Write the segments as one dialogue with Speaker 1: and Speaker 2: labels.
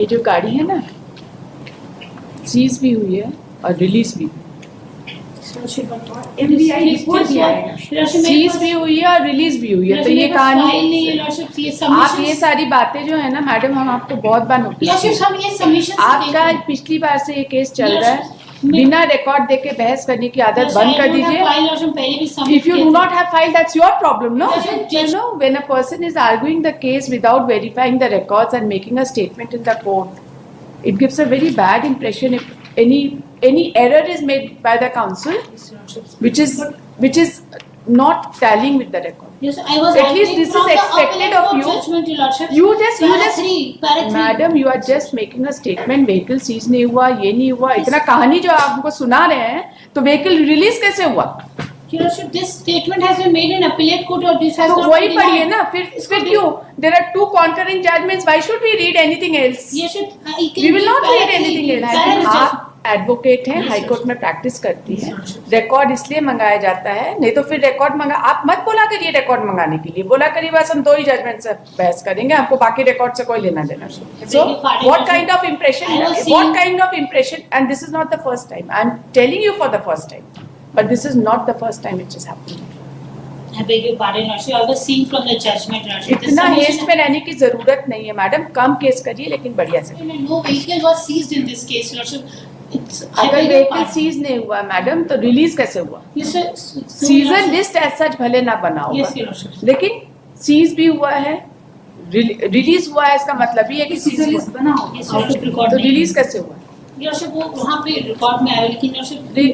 Speaker 1: ये जो गाड़ी है ना, सीज भी हुई है और रिलीज भी सीज भी हुई है और रिलीज भी हुई है। तो ये कहानी, आप ये सारी बातें जो है ना मैडम, हम आपको बहुत बार नोटिस, आपका पिछली बार से ये केस चल रहा है। बिना रिकॉर्ड देके बहस करने की आदत बंद कर दीजिए। If you do not have file, that's your problem, no? You know, when a person is arguing the case without verifying the records and making a statement in the court, it gives a very bad impression if any error is made by the counsel, which is not tallying with the record.
Speaker 2: Yes, I was
Speaker 1: at least this is expected of you. You just madam, you are just making a statement. Vehicle seize नहीं हुआ, ये नहीं हुआ, इतना कहानी जो आप हमको सुना रहे हैं, तो vehicle release कैसे हुआ?
Speaker 2: This statement has been made in appellate court or this has
Speaker 1: तो वही पढ़िए ना, फिर क्यों? There are two concurring judgments. Why should we read anything else? We will not read anything else. आप एडवोकेट हैं, हाई कोर्ट में practice करती है, रिकॉर्ड इसलिए मंगाया जाता है, नहीं तो फिर रिकॉर्ड मंगा, आप मत बोला करिए रिकॉर्ड मंगाने के लिए, बोला करिए बस हम 2 ही जजमेंट से बहस करेंगे, आपको बाकी रिकॉर्ड से कोई लेना देना। So what kind of impression, and this is not the first time, I am telling you for the first time, but this is not the first time it is happening.
Speaker 2: I beg your pardon, Lordship. I was seeing from the judgment, Lordship.
Speaker 1: इतना haste में रहने की जरूरत नहीं है madam, कम case करिए लेकिन बढ़िया से।
Speaker 2: No vehicle was seized in this case, Lordship.
Speaker 1: अगर वेहिकल सीज नहीं हुआ मैडम, तो रिलीज कैसे हुआ? सीजर लिस्ट एज सच भले ना बना होगा, लेकिन सीज भी हुआ है, रिलीज हुआ है, इसका मतलब ये है कि सीजर लिस्ट बना होगा, तो रिलीज कैसे हुआ?
Speaker 2: वो वहाँ पे रिकॉर्ड में आया, लेकिन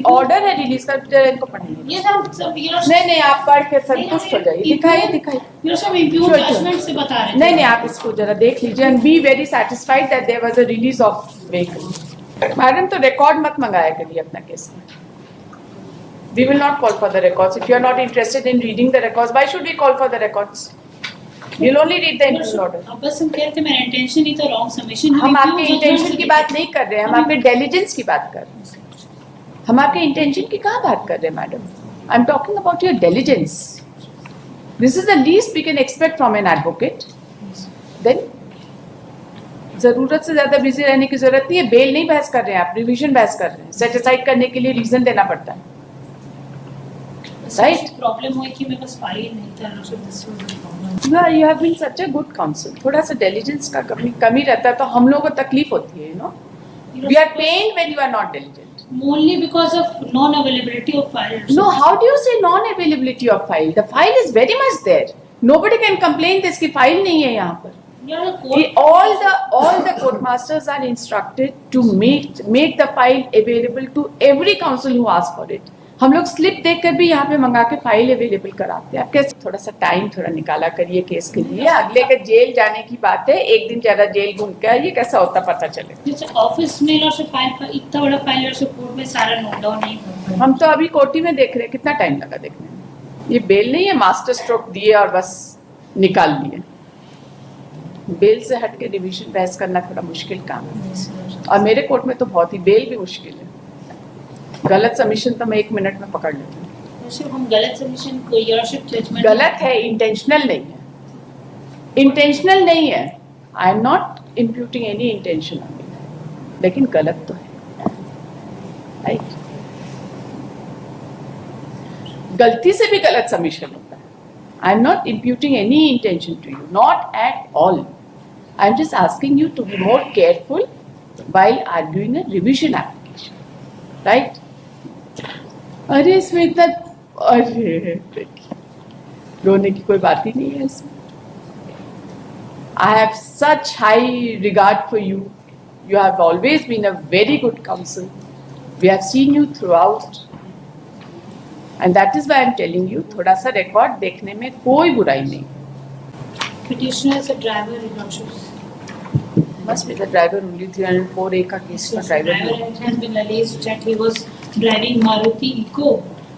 Speaker 1: ऑर्डर है रिलीज का, इनको पढ़ाइए। नहीं, आप पढ़ के संतुष्ट हो जाइए, दिखाइए। नहीं, आप इसको जरा देख लीजिए and be very satisfied that there was a release of vehicle. Madam, तो रिकॉर्ड मत मंगाया करिए अपना केस में। We will not call for the records. If you are not interested in reading the records, why should we call for the records? You'll only read the internal order.
Speaker 2: अब बस हम कहते हैं मेरा इंटेंशन ही तो wrong submission.
Speaker 1: हम आपके intention की बात नहीं कर रहे हैं, हम आपके डिलिजेंस की बात कर रहे हैं। हम आपके इंटेंशन की कहाँ बात कर रहे हैं madam? I am talking about your diligence. This is the least we can expect from an advocate. Then जरूरत से ज्यादा बिजी रहने की जरूरत नहीं है। बेल नहीं बहस कर रहे हैं आप, रिवीजन बहस कर रहे हैं। सेट असाइड करने के लिए रीजन देना पड़ता है, राइट?
Speaker 2: प्रॉब्लम हुई कि मेरे पास फाइल नहीं था।
Speaker 1: You have been such a good counsel. थोड़ा सा डिलिजेंस का कमी रहता है तो हम लोगों को तकलीफ होती है, you know. We are pained when you are not diligent,
Speaker 2: only because of non availability of file.
Speaker 1: No, how do you say non availability of file? The file is very much there. Nobody can complain this कि file नहीं है यहाँ पर। All the court masters are instructed to make the file available to every counsel who asks for it. हम लोग slip देखकर भी यहाँ पे मंगा के फाइल अवेलेबल कराते हैं। आप कैसे थोड़ा सा टाइम थोड़ा निकाला करिए केस के लिए। अगले के जेल जाने की बात है, एक दिन ज्यादा जेल घूम के आइए, कैसा होता पता चले।
Speaker 2: ऑफिस में फाइल इतना बड़ा फाइल कोर्ट में सारा नोट डाउन नहीं होता।
Speaker 1: हम तो अभी कोर्ट में देख रहे हैं, कितना टाइम लगा देखने में। ये बेल नहीं है मास्टर स्ट्रोक दिए और बस निकाल लिए। बेल से हट के रिवीजन बहस करना थोड़ा मुश्किल काम है, और मेरे कोर्ट में तो बहुत ही बेल भी मुश्किल है। गलत सबमिशन तो मैं 1 मिनट में पकड़ लेती हूँ।
Speaker 2: हम गलत सबमिशन को जजमेंट
Speaker 1: गलत है, इंटेंशनल नहीं है, इंटेंशनल नहीं है। I am not imputing any intention, लेकिन गलत तो है, राइट? गलती से भी गलत सबमिशन होता है। I am not imputing any intention to you, not at all. I am just asking you to be more careful while arguing a revision application, right? अरे इसमें इतना, अरे रोने की कोई बात ही नहीं है इसमें। I have such high regard for you. You have always been a very good counsel. We have seen you throughout, and that is why I am telling you, थोड़ा सा रिकॉर्ड देखने में कोई बुराई नहीं।
Speaker 2: Petitioner is a driver, Lordship.
Speaker 1: Must be the driver only। 304A का case का driver
Speaker 2: has been alleged that he was driving Maruti Eco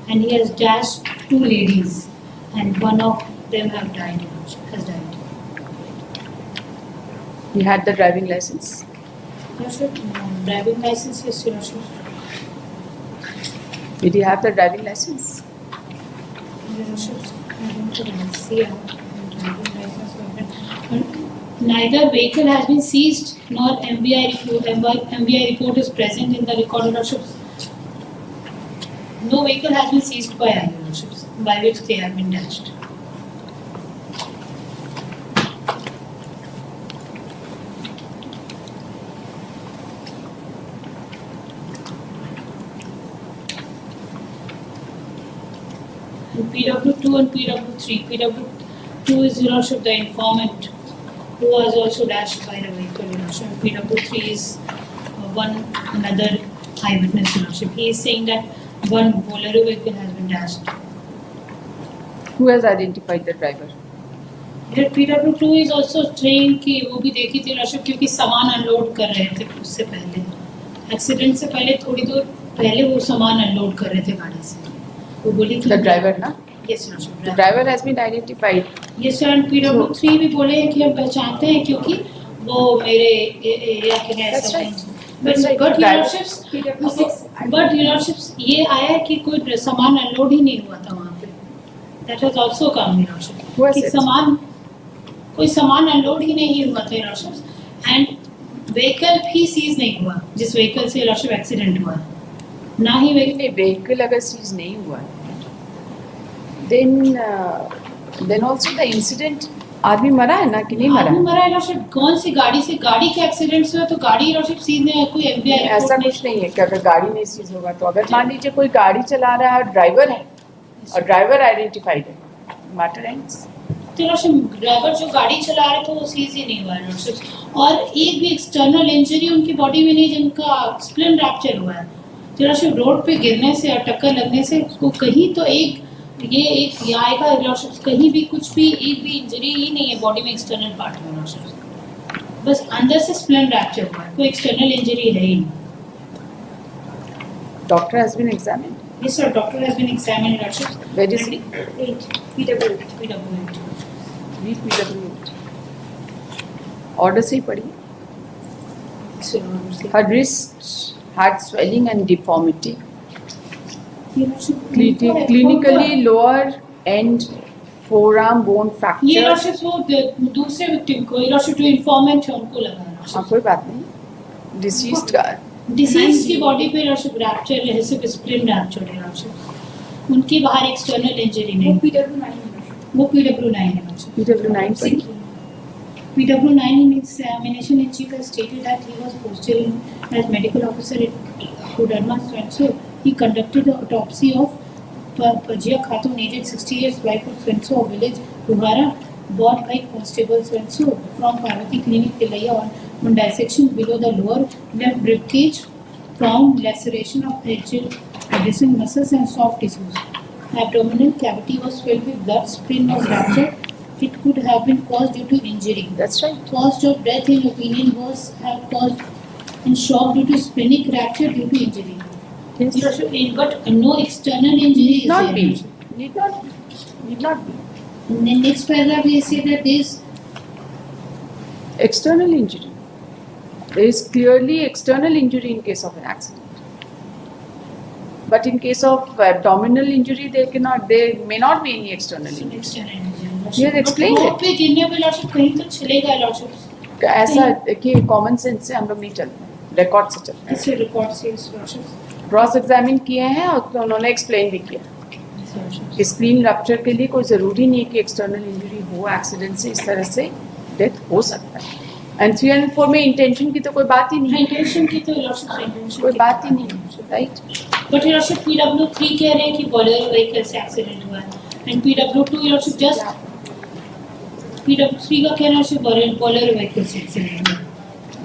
Speaker 2: and he has dashed 2 ladies and one of them has died.
Speaker 1: He had the driving license?
Speaker 2: Yes, sir. Driving license, yes, sir.
Speaker 1: Did he have the driving license?
Speaker 2: Yes, sir. I don't see driving license. Neither vehicle has been seized nor MBI report is present in the record, Your Lordships. No vehicle has been seized by Your Lordships, by which they have been dashed. In PW2 and PW3, PW2 is, Your Lordship, the informant who was also dashed by the vehicle, Your Lordship. PW3 is one another eyewitness, Your Lordship. He is saying that one Bolero vehicle has been dashed.
Speaker 1: Who has identified the driver?
Speaker 2: That PW2 is also saying कि वो भी देखी थी, Your Lordship, क्योंकि सामान unload कर रहे थे उससे पहले, एक्सीडेंट से पहले थोड़ी देर पहले वो सामान अनलोड कर रहे थे गाड़ी से. वो बोली कि
Speaker 1: The driver, ना?
Speaker 2: Yes, Your Lordship.
Speaker 1: The driver has been identified.
Speaker 2: Yes, sir, and PW3 भी बोले हैं कि हम पहचानते हैं क्योंकि वो मेरे एरिया के हैं.
Speaker 1: That's right.
Speaker 2: But
Speaker 1: That's right.
Speaker 2: Your
Speaker 1: Driver-
Speaker 2: Lordships, but Your Lordships, ये आया है कि कोई सामान अनलोड ही नहीं हुआ था वहाँ पे. That has also come, Your Lordship.
Speaker 1: Who has
Speaker 2: कि
Speaker 1: it?
Speaker 2: कोई सामान अनलोड ही नहीं हुआ था, Your Lordships. And vehicle भी सीज नहीं हुआ जिस vehicle से, Your Lordship, एक्सीडेंट हुआ. ना ही
Speaker 1: नहीं, vehicle अगर सीज नहीं हुआ है, then also the incident, आदमी मरा है ना कि नहीं मरा
Speaker 2: आदमी
Speaker 1: है?
Speaker 2: मरा है, Lordship. कौन सी गाड़ी से, गाड़ी के एक्सीडेंट से हुआ तो गाड़ी, Lordship, सीज नहीं है, कोई एफबीआई
Speaker 1: ऐसा कुछ नहीं है कि अगर गाड़ी नहीं सीज होगा तो, अगर मान लीजिए कोई गाड़ी चला रहा है और ड्राइवर है और ड्राइवर आइडेंटिफाइड है, मैटर एंड्स.
Speaker 2: तो Lordship, ड्राइवर जो गाड़ी चला रहे थे वो सीज ही नहीं हुआ है, Lordship. और एक भी एक्सटर्नल इंजरी उनकी बॉडी में नहीं, जिनका स्प्लिन रैप्चर हुआ है. तो Lordship, रोड पे गिरने से और टक्कर लगने से उसको कहीं तो एक आएगा, Lordship, कहीं भी कुछ भी एक भी इंजरी ही नहीं है बॉडी में, एक्सटर्नल पार्ट में, Lordship. बस अंदर से स्प्लिन रैप्चर हुआ है, कोई एक्सटर्नल इंजरी है ही नहीं.
Speaker 1: Doctor has been examined.
Speaker 2: Yes, sir, doctor has been examined, Lordship.
Speaker 1: Where is he?
Speaker 2: PW8.
Speaker 1: Read PW8. Order से ही पढ़ी.
Speaker 2: So,
Speaker 1: Her wrist had swelling and deformity. Clinically lower end forearm bone
Speaker 2: ये
Speaker 1: fracture.
Speaker 2: Lordship वो दूसरे victim को, ये Lordship जो informant है उनको लगा है,
Speaker 1: हाँ, कोई बात नहीं. Deceased का
Speaker 2: डिसीज की बॉडी पे Lordship रैप्चर है, सिर्फ स्प्लिन रैप्चर है, Lordship. उनकी बाहर एक्सटर्नल इंजरी नहीं. वो PW9 है, Lordship.
Speaker 1: PW9 पढ़ी.
Speaker 2: PW9 in examination in chief has stated that he was posted as medical officer at Koderma, so he conducted the autopsy of Pajia Khatun, aged 60 years, wife of Fenso of village Buhara, bought by Constable Fenso from Parvati Clinic, Tilaya, on dissection below the lower left rib cage, found laceration of adjacent muscles and soft tissues. Abdominal cavity was filled with blood, spleen was ruptured. It could have been caused due to injury.
Speaker 1: That's right.
Speaker 2: Cause of death, in opinion, was have caused in shock due to splenic fracture due to injury.
Speaker 1: Yes.
Speaker 2: But no external injury is
Speaker 1: Not
Speaker 2: there.
Speaker 1: be. Need not. Need not be.
Speaker 2: In the next paragraph, they say that this
Speaker 1: External injury. There is clearly external injury in case of an accident. But in case of abdominal injury, there may not be any external injury.
Speaker 2: external injury.
Speaker 1: He has explained
Speaker 2: road
Speaker 1: it.
Speaker 2: पे गिरने पे Lordship कहीं तो छिलेगा Lordship.
Speaker 1: ऐसा कि common sense से हम लोग नहीं चलते, रिकॉर्ड से चलते हैं.
Speaker 2: ऐसे रिकॉर्ड से Lordship.
Speaker 1: क्रॉस एग्जामिन किए हैं और उन्होंने एक्सप्लेन भी किया कि स्प्लीन रप्चर के लिए कोई ज़रूरी नहीं है कि एक्सटर्नल इंजरी हो, एक्सीडेंट से इस तरह से डेथ हो सकता है. एंड 304 में इंटेंशन की तो कोई बात ही नहीं है.
Speaker 2: इंटेंशन की तो Lordship इंटेंशन
Speaker 1: कोई बात ही नहीं है, राइट.
Speaker 2: बट Lordship PW3 कह रहे हैं कि बोलेरो व्हीकल से एक्सीडेंट हुआ है, and PW2 Lordship just PW3 का कहना है बोलेरो व्हीकल से एक्सीडेंट हुआ है.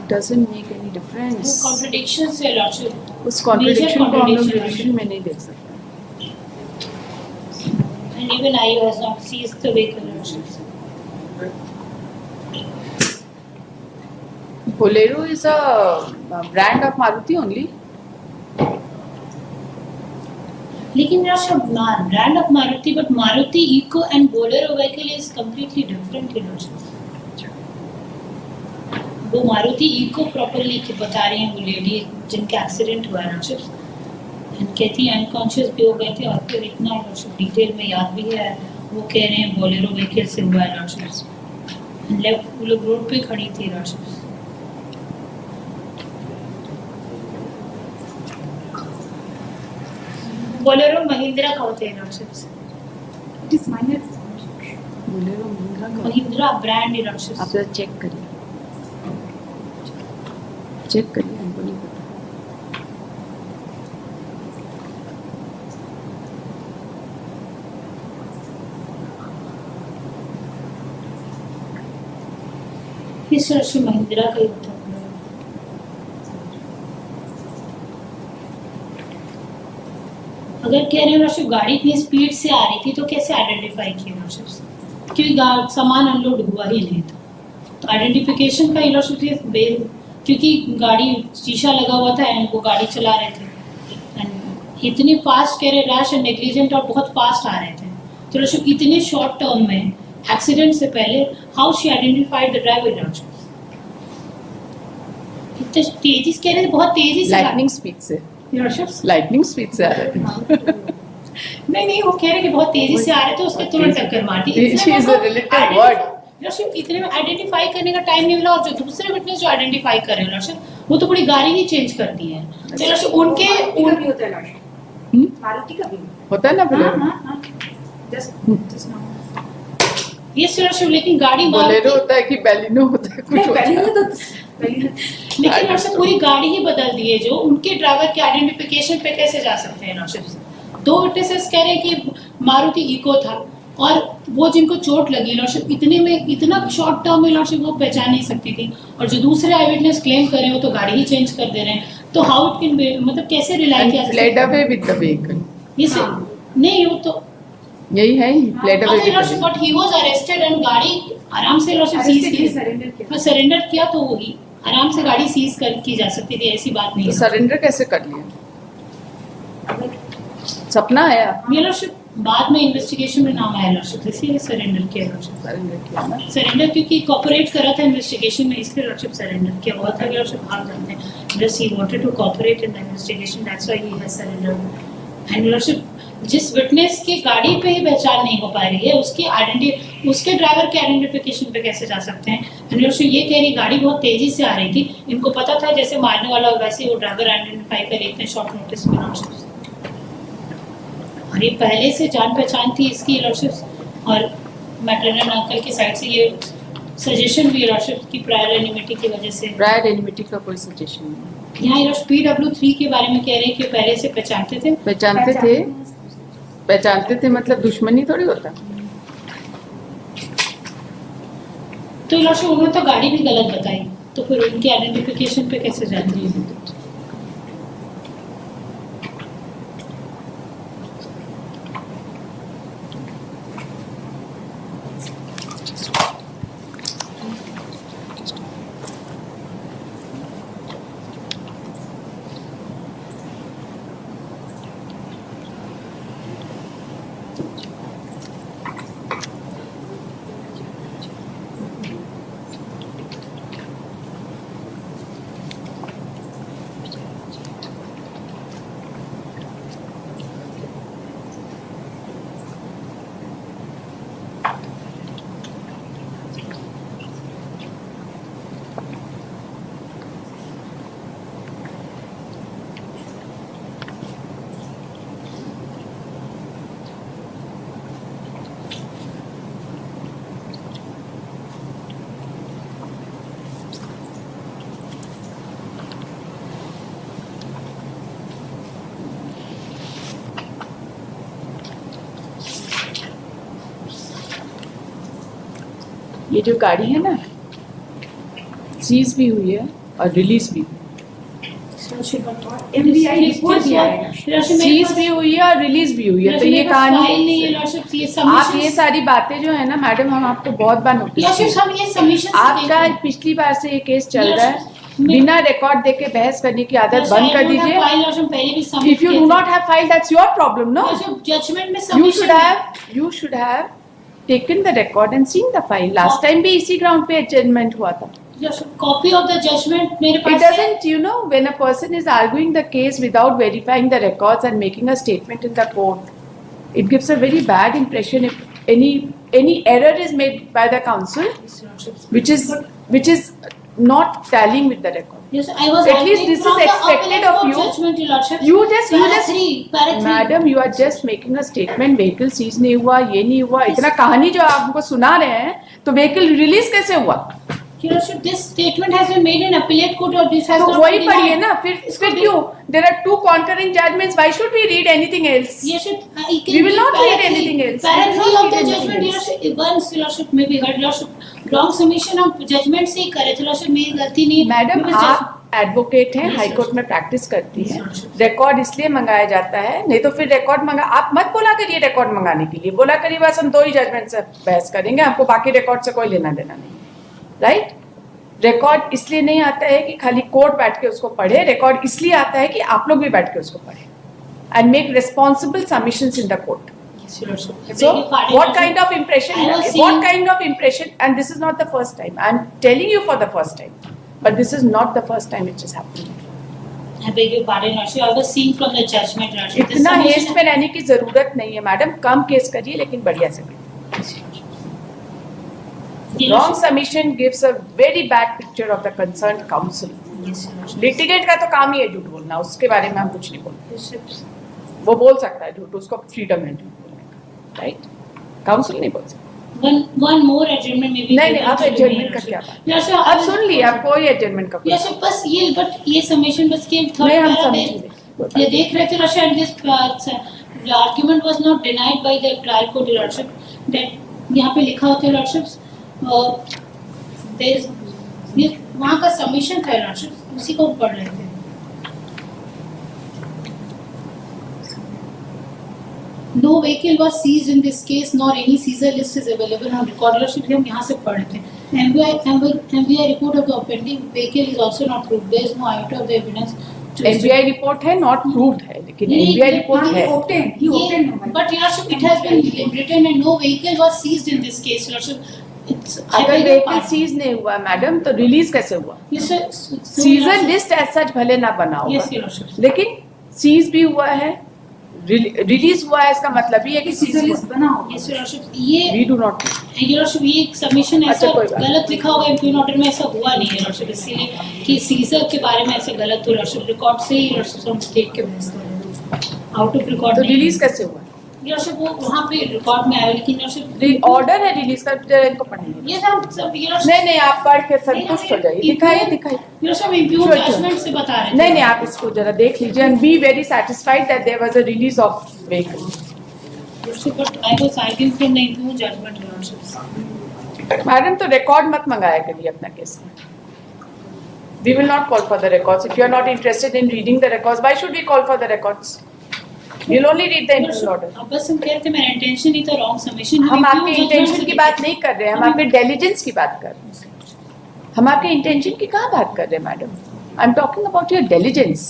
Speaker 1: Doesn't make any difference.
Speaker 2: Contradiction से Lordship.
Speaker 1: उस कॉन्ट्रडिक्शन को हम लोग
Speaker 2: contradiction,
Speaker 1: रिविजन में नहीं देख सकते.
Speaker 2: And even I has not seized the vehicle Lordship.
Speaker 1: Bolero is a brand of Maruti only.
Speaker 2: लेकिन Lordship, brand of Maruti, but Maruti Eco and Bolero vehicle is completely different Lordship. वो Maruti eco properly की बता रही हैं वो lady जिनका accident हुआ है Lordship. कहती हैं अनकॉन्शियस भी हो गए थे और फिर इतना Lordship डिटेल में याद भी है, वो कह रहे हैं बोलेरो व्हीकल से हुआ है Lordship. लेफ्ट वो लोग रोड पे खड़ी थी लॉर्डशिप। बोलेरो महिंद्रा का होते हैं lordship.
Speaker 3: It is minor.
Speaker 1: Bolero Mahindra का
Speaker 2: महिंद्रा ब्रांड है लॉर्डशिप।
Speaker 1: आप जरा चेक करिए, चेक करिए, हमको नहीं पता।
Speaker 2: इस तरह से महिंद्रा का ही होता है। अगर कह रहे हो लॉर्डशिप गाड़ी इतनी स्पीड से आ रही थी तो कैसे आइडेंटिफाई किया लॉर्डशिप? क्योंकि सामान अनलोड हुआ ही नहीं था, तो आइडेंटिफिकेशन का लॉर्डशिप क्योंकि गाड़ी शीशा लगा हुआ था एंड वो गाड़ी चला रहे थे एंड इतनी फास्ट कह रहे रैश एंड नेग्लिजेंट और बहुत फास्ट आ रहे थे, तो लॉर्डशिप इतने शॉर्ट टर्म में एक्सीडेंट से पहले how she identified the driver lordship? इतने तेजी से कह रहे थे, बहुत तेजी से
Speaker 1: लाइटनिंग स्पीड से,
Speaker 2: लॉर्डशिप
Speaker 1: लाइटनिंग स्पीड से आ रहे थे।
Speaker 2: नहीं वो कह रहे कि बहुत तेजी से आ रहे थे, उसके तुरंत टक्कर मार दी।
Speaker 1: She is a relative word.
Speaker 2: Lordship इतने में आइडेंटिफाई करने का टाइम नहीं मिला, और जो दूसरे विटनेस जो आइडेंटिफाई कर रहे हैं लॉर्डशिप, वो तो पूरी गाड़ी ही चेंज कर दी है। तो लॉर्डशिप उनके
Speaker 3: मारुति का भी होता है लॉर्डशिप।
Speaker 1: हम्म?
Speaker 3: मारुति का भी
Speaker 1: होता है ना बोलेरो,
Speaker 3: हाँ जस्ट नाउ
Speaker 2: ये लॉर्डशिप, लेकिन गाड़ी
Speaker 1: बोलेरो होता है कि बैलिनो होता है, कुछ होता
Speaker 3: पहले
Speaker 1: है।
Speaker 3: तो
Speaker 2: लेकिन लॉर्डशिप पूरी गाड़ी ही बदल दी है, जो उनके ड्राइवर के आइडेंटिफिकेशन पे कैसे जा सकते हैं लॉर्डशिप? दो विटनेसेस कह रहे हैं कि मारुति इको था और वो जिनको चोट लगी लॉर्डशिप इतने में, इतना शॉर्ट टर्म में लॉर्डशिप वो पहचान नहीं सकती थी, और जो दूसरे आई विटनेस क्लेम कर रहे हो तो गाड़ी ही चेंज कर दे रहे हैं, तो हाउ इट कैन बी, मतलब कैसे रिलाई किया
Speaker 1: fled away with the vehicle,
Speaker 2: ये नहीं वो तो
Speaker 1: यही है, fled away with the
Speaker 2: lordship, but he was arrested and गाड़ी आराम से लॉर्डशिप सीज की,
Speaker 3: सरेंडर किया।
Speaker 2: सरेंडर किया तो वही आराम से गाड़ी सीज कर की जा सकती थी, ऐसी बात नहीं
Speaker 1: तो
Speaker 2: है।
Speaker 1: सरेंडर कैसे कर लिया? सपना आया,
Speaker 2: ये लॉर्डशिप बाद में इन्वेस्टिगेशन में नाम आया लॉर्डशिप, इसीलिए सरेंडर किया लॉर्डशिप।
Speaker 1: सरेंडर किया ना।
Speaker 2: सरेंडर क्योंकि कोऑपरेट करा था इन्वेस्टिगेशन में, इसलिए लॉर्डशिप सरेंडर किया हुआ था। लॉर्डशिप आप जानते हैं, just he wanted to cooperate in the investigation, that's why he has surrendered. And lordship जिस विटनेस की गाड़ी पे ही पहचान नहीं हो पा रही है, उसके ड्राइवर के आइडेंटिफिकेशन पे कैसे जा सकते हैं? एंड लॉर्डशिप ये कह रही गाड़ी बहुत तेजी से आ रही थी, इनको पता था जैसे मारने वाला वैसे वो ड्राइवर आइडेंटिफाई करे इतने शॉर्ट नोटिस में लॉर्डशिप, और ये पहले से जान पहचान थी इसकी लॉर्डशिप, और मैटरनल अंकल की साइड से ये सजेशन भी लॉर्डशिप की प्रायर एनिमिटी की वजह से।
Speaker 1: प्रायर एनिमिटी का कोई सजेशन नहीं,
Speaker 2: यहाँ ये PW3 के बारे में कह रहे हैं कि पहले से पहचानते थे।
Speaker 1: पहचानते थे मतलब दुश्मनी थोड़ी होता।
Speaker 2: तो लॉर्डशिप उन्होंने तो गाड़ी भी गलत बताई, तो फिर उनकी आइडेंटिफिकेशन पे कैसे जाती है?
Speaker 1: ये जो गाड़ी है ना, सीज भी हुई है और रिलीज भी,
Speaker 3: MBI रिपोर्ट दिया है।
Speaker 1: सीज भी हुई है और रिलीज भी हुई है, तो ये
Speaker 2: फाइल
Speaker 1: कहानी
Speaker 2: नहीं है लॉर्डशिप, ये
Speaker 1: आप
Speaker 2: सबमिशन
Speaker 1: ये सारी बातें जो है ना मैडम, हम आपको बहुत बार नोटिस
Speaker 2: लॉर्डशिप हम ये सबमिशन
Speaker 1: आपका पिछली बार से ये केस चल रहा है, बिना रिकॉर्ड देके बहस करने की आदत बंद कर दीजिए।
Speaker 2: फाइल लॉर्डशिप पहले भी submit
Speaker 1: If you do not have file, that's your problem, no?
Speaker 2: Judgment में
Speaker 1: You should have taken the record and seen the file. Last time भी इसी ground पे adjournment हुआ था.
Speaker 2: कॉपी ऑफ द जजमेंट मेरे
Speaker 1: It
Speaker 2: पास है।
Speaker 1: doesn't, you know, when a person is arguing the case without verifying the records and making a statement in the court, it gives a very bad impression if any error is made by the council which is not tallying with the record.
Speaker 2: Yes, I was
Speaker 1: At least
Speaker 2: arguing
Speaker 1: this is
Speaker 2: from the
Speaker 1: expected
Speaker 2: appellate
Speaker 1: of
Speaker 2: court
Speaker 1: you.
Speaker 2: judgment, Your Lordship.
Speaker 1: You just
Speaker 2: Para three.
Speaker 1: Madam you are just making a statement vehicle seize नहीं हुआ, ये नहीं हुआ, इतना कहानी जो आप हमको सुना रहे हैं, तो व्हीकल रिलीज कैसे हुआ?
Speaker 2: Your Lordship, this statement has been made in appellate court or this has
Speaker 1: तो
Speaker 2: not
Speaker 1: वही
Speaker 2: been
Speaker 1: पढ़िए
Speaker 2: denied.
Speaker 1: ना, फिर क्यों? There are two concurring judgments. Why should we read anything else?
Speaker 2: Yes,
Speaker 1: We will not read anything else.
Speaker 2: Para
Speaker 1: We will
Speaker 2: three
Speaker 1: not
Speaker 2: of the
Speaker 1: read
Speaker 2: judgment,
Speaker 1: anything
Speaker 2: Your
Speaker 1: else.
Speaker 2: Lordship, once Your Lordship may be heard, Your Lordship, wrong submission of judgment से ही करे, Your Lordship मेरी गलती नहीं है.
Speaker 1: Madam
Speaker 2: Because
Speaker 1: आप advocate हैं,
Speaker 2: Yes,
Speaker 1: high court
Speaker 2: sir.
Speaker 1: में practice करती
Speaker 2: Yes,
Speaker 1: हैं,
Speaker 2: sir.
Speaker 1: रिकॉर्ड इसलिए मंगाया जाता है, नहीं तो फिर रिकॉर्ड मंगा, आप मत बोला करिए रिकॉर्ड मंगाने के लिए, बोला करिए बस हम 2 ही जजमेंट से बहस करेंगे, हमको बाकी रिकॉर्ड से कोई लेना देना नहीं, राइट? रिकॉर्ड इसलिए नहीं आता है कि खाली कोर्ट बैठ के उसको पढ़े, रिकॉर्ड इसलिए आता है कि आप लोग भी बैठ के उसको पढ़े and make responsible submissions in the court.
Speaker 2: Yes, Your Lordship.
Speaker 1: So,
Speaker 2: Beg your pardon,
Speaker 1: what
Speaker 2: Your
Speaker 1: kind
Speaker 2: Lordship.
Speaker 1: of impression?
Speaker 2: I was
Speaker 1: What
Speaker 2: seeing-
Speaker 1: kind of impression? And this is not the first time. I'm telling you for the first time, but this is not the first time it is happening.
Speaker 2: I beg your pardon, Your Lordship. I was seeing from the judgment, Your Lordship. The
Speaker 1: इतना
Speaker 2: submission-
Speaker 1: haste में रहने की जरूरत नहीं है madam, कम case करिए लेकिन बढ़िया से करिए.
Speaker 2: Yes, Your Lordship. Your
Speaker 1: Wrong
Speaker 2: Lordship.
Speaker 1: submission gives a very bad picture of the concerned counsel.
Speaker 2: Yes, Your Lordship.
Speaker 1: Litigate का तो काम ही है झूठ बोलना, उसके बारे में हम कुछ नहीं बोलते.
Speaker 2: Yes, Your Lordship.
Speaker 1: वो बोल सकता है झूठ, उसको फ्रीडम है झूठ बोलने का, राइट? काउंसिल नहीं बोल सकता.
Speaker 2: One more adjournment may be.
Speaker 1: नहीं नहीं, अब
Speaker 2: given to me,
Speaker 1: adjournment
Speaker 2: Your
Speaker 1: का क्या
Speaker 2: Lordship.
Speaker 1: बात?
Speaker 2: Your Lordship,
Speaker 1: अब सुन लिया, अब कोई एडजर्नमेंट का
Speaker 2: Yes, sir, बस ये बट ये सबमिशन बस के थर्ड
Speaker 1: नहीं, हम
Speaker 2: पैरा
Speaker 1: समझेंगे.
Speaker 2: ये देख रहे थे lordship, this the argument was not denied by the trial court, lordship, that यहाँ पे लिखा होता है लॉर्डशिप, ये वहाँ का सबमिशन था लॉर्डशिप, उसी को पढ़ रहे थे. No vehicle was seized in this case, nor any seizure list is available on record. Lordship हम यहाँ से पढ़ रहे थे. MVI report of the offending vehicle is also not proved. There is no iota of the evidence.
Speaker 1: NBI report है, not proved है, लेकिन
Speaker 2: नहीं,
Speaker 1: एनबीआई रिपोर्ट
Speaker 3: He
Speaker 1: है.
Speaker 3: obtained. He obtained mobile.
Speaker 2: But Your Lordship, it has been written and no vehicle was seized in this case, Your Lordship. It's
Speaker 1: अगर vehicle seize नहीं हुआ madam, तो release कैसे हुआ? सीजर लिस्ट एज सच भले ना बना होगा,
Speaker 2: Yes, Your Lordship.
Speaker 1: लेकिन सीज भी हुआ है, रिलीज हुआ है, इसका मतलब ये है कि
Speaker 3: Caesar
Speaker 1: सीज
Speaker 3: list बना होगा.
Speaker 2: Yes, Your Lordship. ये
Speaker 1: we do not.
Speaker 2: Your Lordship, ये सबमिशन ऐसा
Speaker 1: अच्छा, कोई बात
Speaker 2: गलत लिखा होगा इम्प्यून ऑर्डर में, ऐसा हुआ नहीं है Your Lordship, इसीलिए कि सीजर के बारे में ऐसे गलत हो Lordship, रिकॉर्ड से ही Your Lordship हम देख के बहस कर रहे हैं, आउट ऑफ रिकॉर्ड
Speaker 1: तो
Speaker 2: नहीं.
Speaker 1: रिलीज कैसे हुआ?
Speaker 2: Your Lordship, वो वहाँ पे रिकॉर्ड में आया, लेकिन Your Lordship,
Speaker 1: ऑर्डर है रिलीज का, जरा इनको पढ़ाइए.
Speaker 2: ये सब Your Lordship,
Speaker 1: नहीं नहीं, आप पढ़ के संतुष्ट हो जाइए. दिखाइए दिखाइए.
Speaker 2: Your Lordship, impugn
Speaker 1: Sure, sure.
Speaker 2: Judgment से बता रहे थे.
Speaker 1: नहीं नहीं, आप इसको जरा देख लीजिए and be very satisfied that there was a release of vehicle.
Speaker 2: Your Lordship, but I was arguing from the impugned judgment, Your Lordship.
Speaker 1: Madam तो रिकॉर्ड मत मंगाया करिए अपना केस में. We will not call for the records. If you are not interested in reading the records, why should we call for the records? You'll only read the
Speaker 2: Your
Speaker 1: impugned order.
Speaker 2: Lordship, अब बस हम कह रहे थे मेरा intention ही था wrong submission.
Speaker 1: हम आपके इंटेंशन की बात नहीं कर रहे हैं, हम आपके डेलिजेंस की बात कर रहे हैं. हम आपके इंटेंशन की कहाँ बात कर रहे हैं madam? I am talking about your diligence.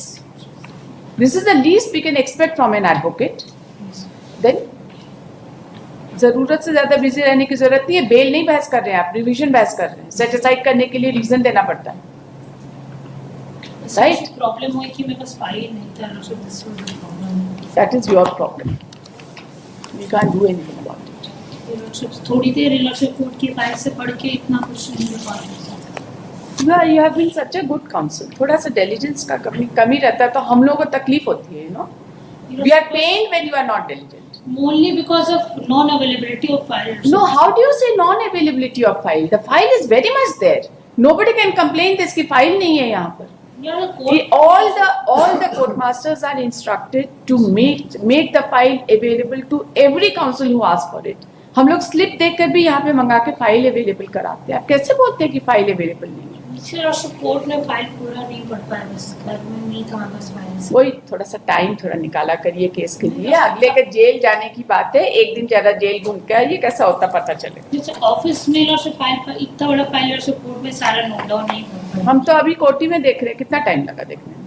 Speaker 1: This is the least we can expect from an advocate. Then जरूरत से ज्यादा बिजी रहने की जरूरत नहीं है. बेल नहीं बहस कर रहे हैं आप, रिवीजन बहस कर रहे हैं. सेट असाइड करने के लिए रीजन देना पड़ता है. Right.
Speaker 2: प्रॉब्लम हुई कि मेरे पास फाइल नहीं था Lordship, this was the problem.
Speaker 1: That is your problem. We can't do anything about it.
Speaker 2: Lordship, थोड़ी देर Lordship कोर्ट की फाइल से पढ़ के इतना कुछ नहीं हो पा रहा.
Speaker 1: Yeah, you have been such a good counsel. थोड़ा सा diligence का कमी रहता है तो हम लोगों को तकलीफ होती है, you know. We are pained when you are not diligent.
Speaker 2: Only because of non-availability of file.
Speaker 1: No, how do you say non-availability of file? The file is very much there. Nobody can complain this कि file नहीं है यहाँ पर. All the court masters are instructed to make the file available to every counsel who asks for it. हम लोग slip देखकर भी यहाँ पे मंगा के फाइल अवेलेबल कराते हैं. आप कैसे बोलते हैं कि फाइल अवेलेबल नहीं है?
Speaker 2: कोर्ट ने फाइल पूरा नहीं पढ़ पाया, बस घर में नहीं था बस फाइल.
Speaker 1: वही थोड़ा सा टाइम थोड़ा निकाला करिए केस के लिए. अगले के जेल जाने की बात है, एक दिन ज्यादा जेल घूम के आइए, कैसा होता पता चलेगा.
Speaker 2: जैसे ऑफिस में Lordship फाइल इतना बड़ा फाइल Lordship कोर्ट में सारा नोट डाउन नहीं होता.
Speaker 1: हम तो अभी कोर्टी में देख रहे हैं, कितना टाइम लगा देखने में.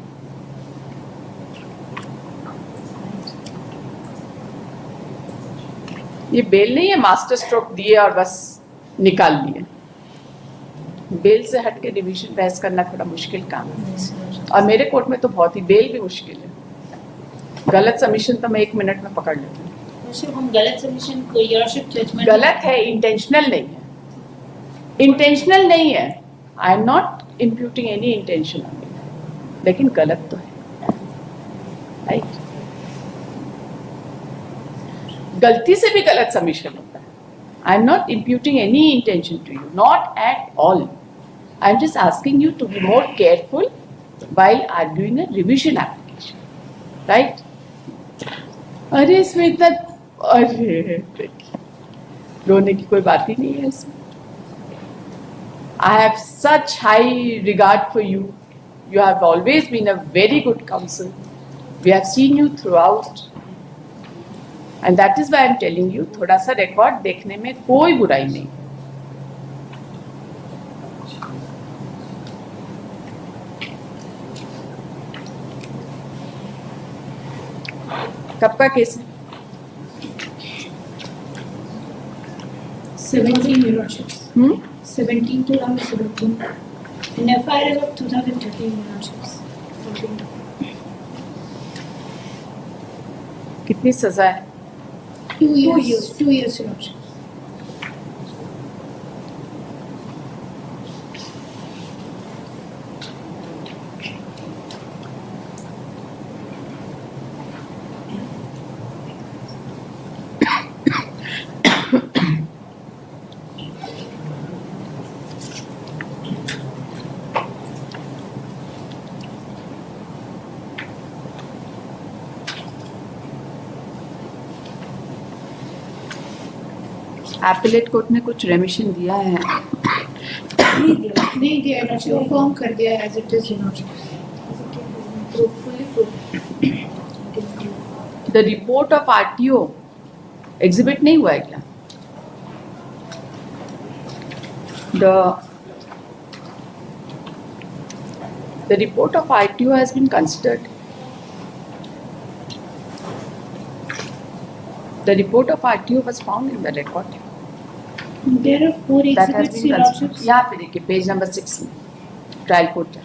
Speaker 1: ये बेल नहीं है मास्टर स्ट्रोक दिए और बस निकाल दिए. बेल से हट के रिवीजन बहस करना थोड़ा मुश्किल काम है, और मेरे कोर्ट में तो बहुत ही बेल भी मुश्किल है. गलत सबमिशन तो मैं 1 मिनट में पकड़ लेती हूँ.
Speaker 2: Worship, हम गलत सबमिशन को योरशिप जजमेंट
Speaker 1: गलत है, इंटेंशनल नहीं है, इंटेंशनल नहीं है। I am not imputing any intention on it, लेकिन गलत तो है, राइट? गलती से भी गलत सबमिशन होता है। I am not imputing any intention to you, not at all. I am just asking you to be more careful while arguing a revision application, right? अरे श्वेता, अरे रोने की कोई बात ही नहीं है इसमें। I have such high regard for you. You have always been a very good counsel. We have seen you throughout, and that is why I am telling you, थोड़ा सा रिकॉर्ड देखने में कोई बुराई नहीं। कब का केस है?
Speaker 2: 17 Eurorships. 17 to around 17. In FIR as of 2013 Eurorships.
Speaker 1: कितनी सजा है?
Speaker 2: 2 years. 2 years Eurorships.
Speaker 1: Appellate court ने कुछ रेमिशन दिया है?
Speaker 2: नहीं दिया Eurorships. वो फॉर्म कर दिया as it is Eurorships.
Speaker 1: The report of RTO exhibit नहीं हुआ है क्या? The report of RTO has been considered. The report of RTO was found in the record.
Speaker 2: There are 4
Speaker 1: That has
Speaker 2: exhibits
Speaker 1: been considered.
Speaker 2: Eurorships.
Speaker 1: यहाँ पे देखिए page number 6 में trial court.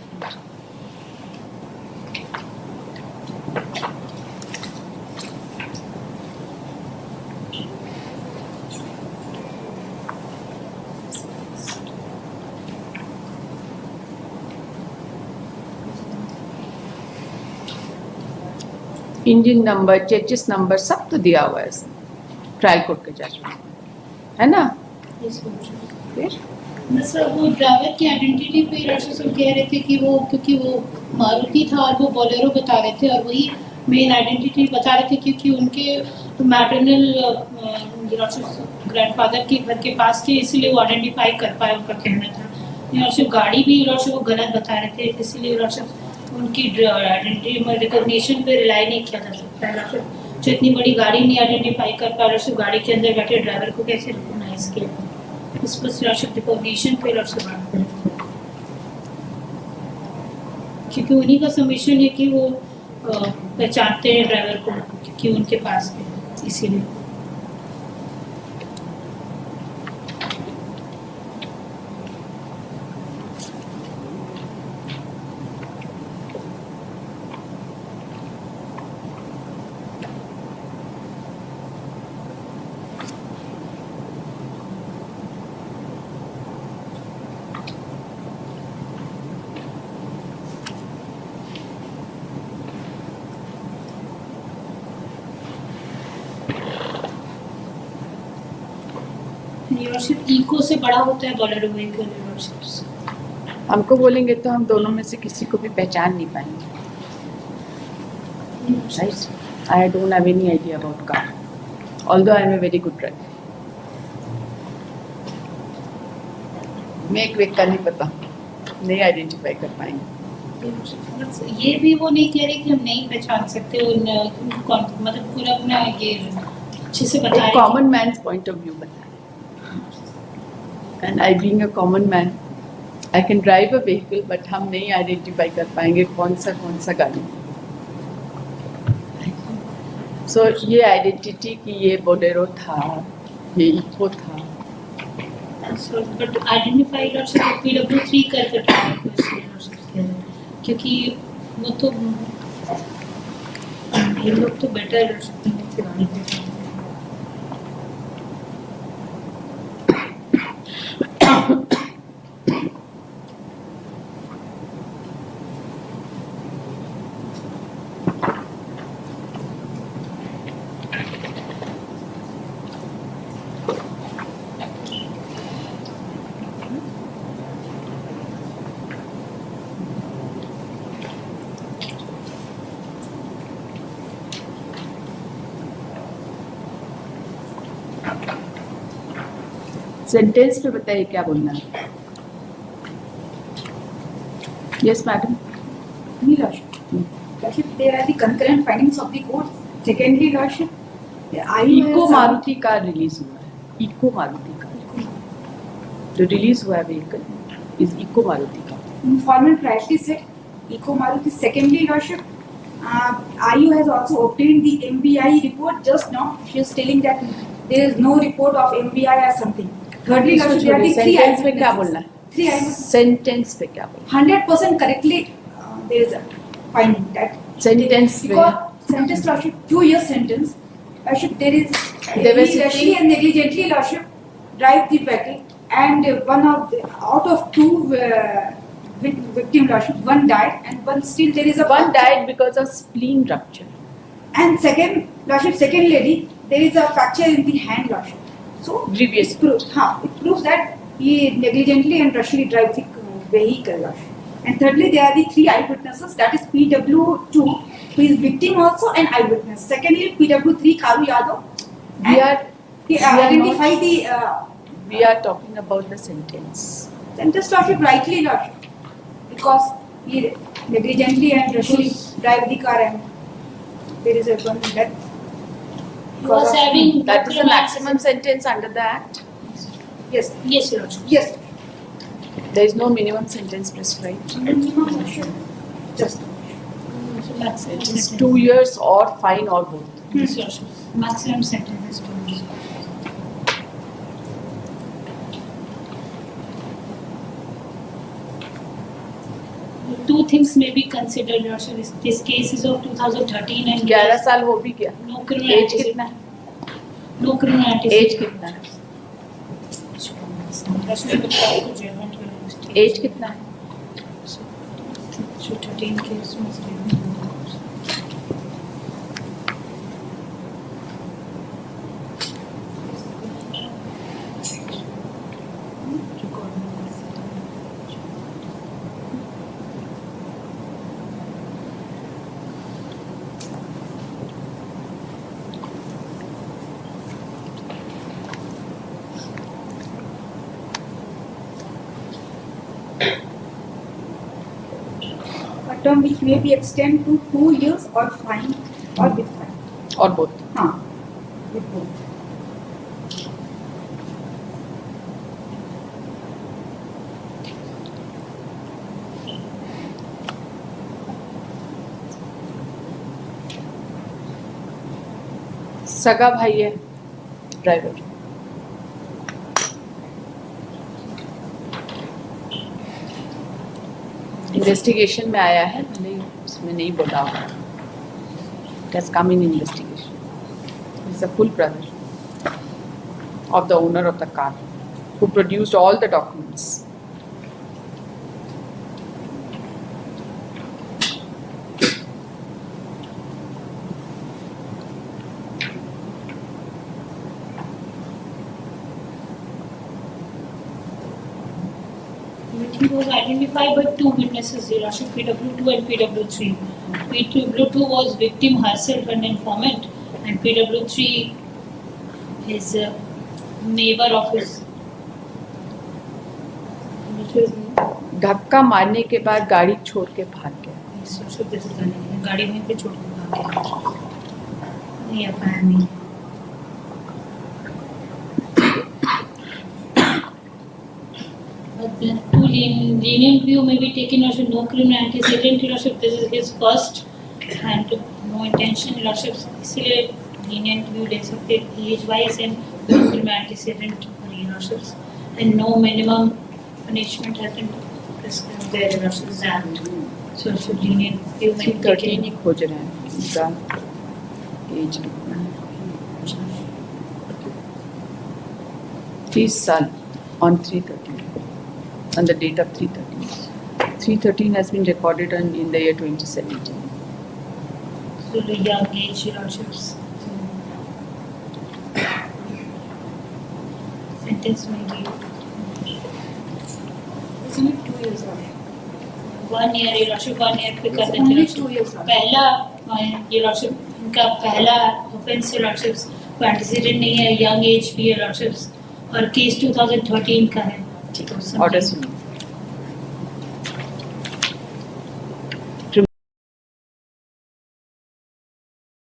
Speaker 1: Engine number, chassis number सब तो दिया हुआ है इसमें ट्रायल कोर्ट के जजमेंट, है ना?
Speaker 2: Yes, Eurorships.
Speaker 1: फिर
Speaker 2: मतलब वो ड्राइवर की आइडेंटिटी पे Eurorships हम कह रहे थे कि वो क्योंकि वो मारुति था और वो बोलेरो बता रहे थे और वही मेन आइडेंटिटी बता रहे थे क्योंकि उनके मैटरनल Eurorships ग्रैंडफादर के घर के पास थे, इसलिए वो आइडेंटिफाई कर पाए, उनका कहना था। Eurorships गाड़ी भी Eurorships वो गलत बता रहे थे, इसलिए Eurorships उनकी आइडेंटिटी में रिकॉग्निशन पे रिलाई नहीं किया जा सकता है। जो इतनी बड़ी गाड़ी नहीं आइडेंटिफाई कर पा Eurorships गाड़ी के अंदर बैठे ड्राइवर को कैसे रिकॉग्नाइज किया, इस पर Eurorships रिकॉग्निशन पे Eurorships बात करें, क्योंकि उन्हीं का सबमिशन है कि वो पहचानते हैं ड्राइवर को क्योंकि उनके पास है, इसीलिए। Eurorships इको से बड़ा होता है बोलेरो व्हीकल Eurorships।
Speaker 1: हमको बोलेंगे तो हम दोनों में से किसी को भी पहचान नहीं पाएंगे, right? I don't have any idea about car, although I am a very good driver. Make वेक का नहीं पता, नहीं आइडेंटिफाई कर पाएंगे।
Speaker 2: ये भी वो नहीं कह रहे कि हम नहीं पहचान सकते, मतलब पूरा अपना ये अच्छे से बता रहे
Speaker 1: common man point of view बता, and I being a common man I can drive a vehicle, but हम नहीं आइडेंटिफाई कर पाएंगे कौन सा गाड़ी। सो ये आइडेंटिटी की ये बोलेरो था, ये इको था।
Speaker 2: बट आइडेंटिफाई Eurorships PW3 करके क्योंकि वो तो ये लोग तो बेटर
Speaker 1: सेंटेंस पे बताइए क्या बोलना है. Yes madam.
Speaker 3: Me, Lordship. Lordship, there are the concurrent findings of the court. Secondly, Lordship, IU
Speaker 1: Eeco
Speaker 3: has
Speaker 1: Maruti car release हुआ है. इको मारुति कार जो रिलीज हुआ है vehicle is Eeco Maruti car.
Speaker 3: informant rightly said, Eco Maruti. Secondly, Lordship, IU has also obtained the MBI report just now. She is telling that there is no report of MBI or something. Thirdly, Lordship, there are the three
Speaker 1: sentence में क्या
Speaker 3: eyewitnesses.
Speaker 1: बोलना है.
Speaker 3: Three eyewitnesses.
Speaker 1: Sentence पे क्या बोलना
Speaker 3: 100% correctly, there is a finding that
Speaker 1: Sentence
Speaker 3: because sentence, Lordship, 2 years sentence. Lordship, there is
Speaker 1: They were
Speaker 3: he rashly and negligently, Lordship, drive the vehicle, and one of the, out of two victim, Lordship, one died and one still there is a
Speaker 1: है. One died because of spleen rupture.
Speaker 3: and second, Lordship, second lady, there is a fracture in the hand, Lordship. So
Speaker 1: Grievous.
Speaker 3: it proves that he negligently and rashly drive the vehicle, Lordship. And thirdly, there are the three eyewitnesses, that is PW2, who is victim also and eyewitness. Secondly, PW3, Karu Yadav.
Speaker 1: We are
Speaker 3: He
Speaker 1: we are
Speaker 3: identify
Speaker 1: not-
Speaker 3: the
Speaker 1: we are talking about the sentence.
Speaker 3: sentence, Lordship, rightly, Lordship, because he negligently and rashly drive the car and there is a one death.
Speaker 2: Was having
Speaker 1: That is the maximum sentence under the act.
Speaker 3: Yes,
Speaker 2: Yes, Your Lordship.
Speaker 3: yes.
Speaker 1: There is no minimum sentence prescribed.
Speaker 3: Minimum, Lordship. Just.
Speaker 2: So maximum
Speaker 1: It is
Speaker 2: sentence.
Speaker 1: 2 years or fine or both.
Speaker 2: Yes, Your Lordship. Maximum sentence is 2 years. Two things may be considered, Your Lordship. This case is of 2013 and
Speaker 1: 11 साल हो भी गया.
Speaker 2: no criminal
Speaker 1: age
Speaker 2: antecedent.
Speaker 1: कितना है?
Speaker 2: No criminal
Speaker 1: age
Speaker 2: antecedent.
Speaker 1: कितना है?
Speaker 2: Rashmi Gupta को jail में released.
Speaker 1: एज कितना है?
Speaker 2: So 13 case में statement.
Speaker 3: A term which may be extended to 2 years or fine or with fine.
Speaker 1: और both.
Speaker 3: हाँ, with both.
Speaker 1: सगा भाई है ड्राइवर. इन्वेस्टिगेशन में आया है, मैंने उसमें नहीं बोला होगा. It has come in investigation. He is a full brother of the owner of the car who produced all the documents.
Speaker 2: He was identified by two witnesses, Your Lordship, PW2 and PW3. PW2 was victim herself and informant, and PW3 is a neighbor of his.
Speaker 1: धक्का मारने के बाद गाड़ी छोड़ के भाग गया.
Speaker 2: गाड़ी में पे छोड़ के भाग गया. नहीं एफआईआर नहीं. But then too lenient view may be taken as no criminal antecedent, Your Lordship. This is his first and no intention, Your Lordship. इसलिए lenient view ले सकते age wise and no criminal antecedent, Your Lordship. And no minimum punishment has been prescribed there, Your Lordship. Is act. So should lenient view may be
Speaker 1: 13
Speaker 2: taken.
Speaker 1: ही खोज रहे हैं. उनका as कितना है? 30 साल on 313. On the date of 313. 313 has been recorded in the year 2017.
Speaker 2: So the young age, Your Lordship. Sentence may be
Speaker 3: It's only 2 years old.
Speaker 2: 1 year, Your Lordship, 1 year पे कर
Speaker 3: It's
Speaker 2: देते,
Speaker 3: only
Speaker 2: Your
Speaker 3: 2
Speaker 2: Lordship.
Speaker 3: years old.
Speaker 2: पहला Your Lordship, इनका पहला offense, Your Lordship, कोई antecedent नहीं है, young age भी, Your Lordship. और केस 2013 का है।
Speaker 1: ठीक
Speaker 2: तो
Speaker 1: है,
Speaker 2: समझिए।
Speaker 1: ऑर्डर सुनिए।